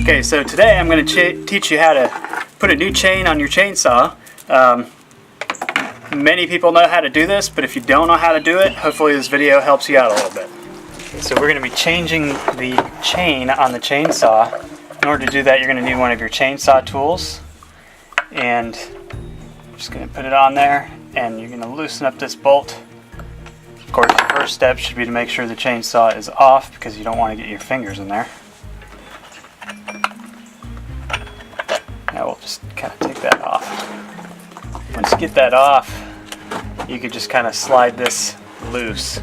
Okay, so today I'm going to teach you how to put a new chain on your chainsaw. Many people know how to do this, but if you don't know how to do it, hopefully this video helps you out a little bit. So we're going to be changing the chain on the chainsaw. In order to do that, you're going to need one of your chainsaw tools. And I'm just going to put it on there, and you're going to loosen up this bolt. Of course, the first step should be to make sure the chainsaw is off, because you don't want to get your fingers in there. Now we'll just kind of take that off. Once you get that off, you can just kind of slide this loose.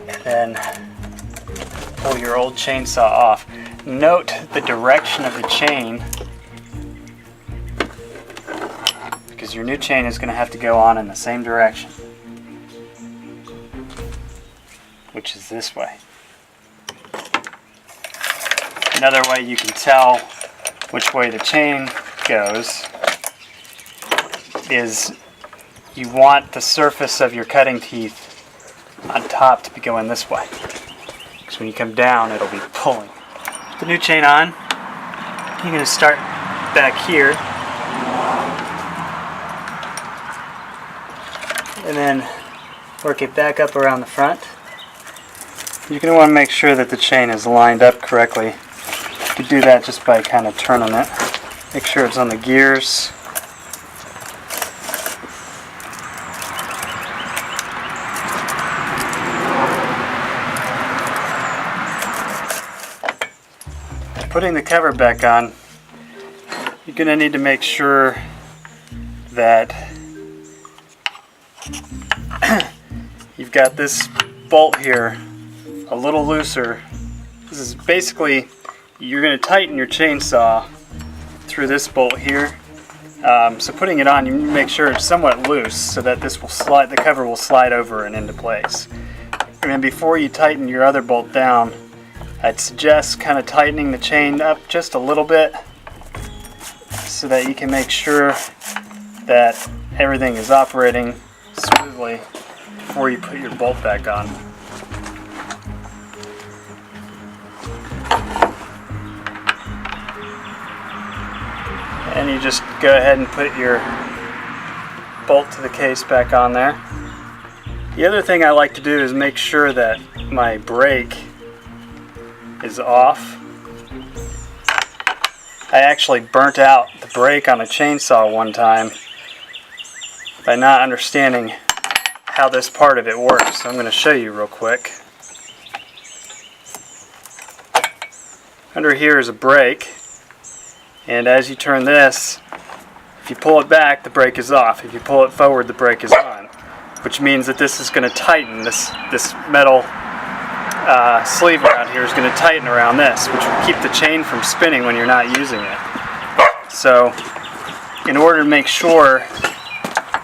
And then pull your old chainsaw off. Note the direction of the chain, because your new chain is going to have to go on in the same direction, which is this way. Another way you can tell which way the chain goes is you want the surface of your cutting teeth on top to be going this way. Because when you come down, it'll be pulling. Put the new chain on. You're going to start back here. And then work it back up around the front. You're going to want to make sure that the chain is lined up correctly. You can do that just by kind of turning it. Make sure it's on the gears. Putting the cover back on, you're going to need to make sure that you've got this bolt here a little looser. This is basically, you're going to tighten your chainsaw through this bolt here. So putting it on, you make sure it's somewhat loose so that this will slide, the cover will slide over and into place. And then before you tighten your other bolt down, I'd suggest kind of tightening the chain up just a little bit so that you can make sure that everything is operating smoothly before you put your bolt back on. And you just go ahead and put your bolt to the case back on there. The other thing I like to do is make sure that my brake is off. I actually burnt out the brake on a chainsaw one time by not understanding how this part of it works. So I'm going to show you real quick. Under here is a brake, and as you turn this, if you pull it back, the brake is off. If you pull it forward, the brake is on, which means that this is going to tighten. This metal sleeve around here is going to tighten around this, which will keep the chain from spinning when you're not using it. So in order to make sure,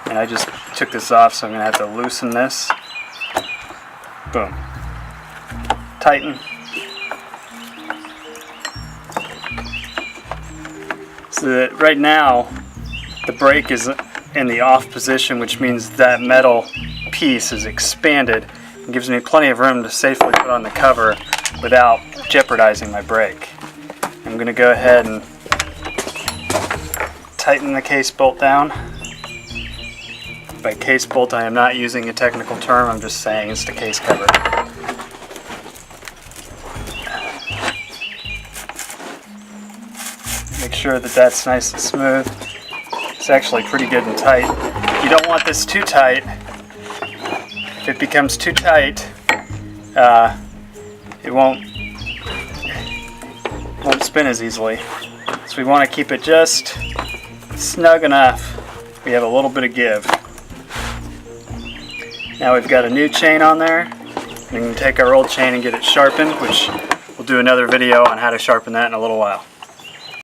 and I just took this off, so I'm going to have to loosen this. Boom. Tighten. So that right now the brake is in the off position, which means that metal piece is expanded. It gives me plenty of room to safely put on the cover without jeopardizing my brake. I'm going to go ahead and tighten the case bolt down. By case bolt, I am not using a technical term, I'm just saying it's the case cover. Make sure that that's nice and smooth. It's actually pretty good and tight. You don't want this too tight. If it becomes too tight, it won't spin as easily. So we want to keep it just snug enough. We have a little bit of give. Now we've got a new chain on there. We can take our old chain and get it sharpened, which we'll do another video on how to sharpen that in a little while.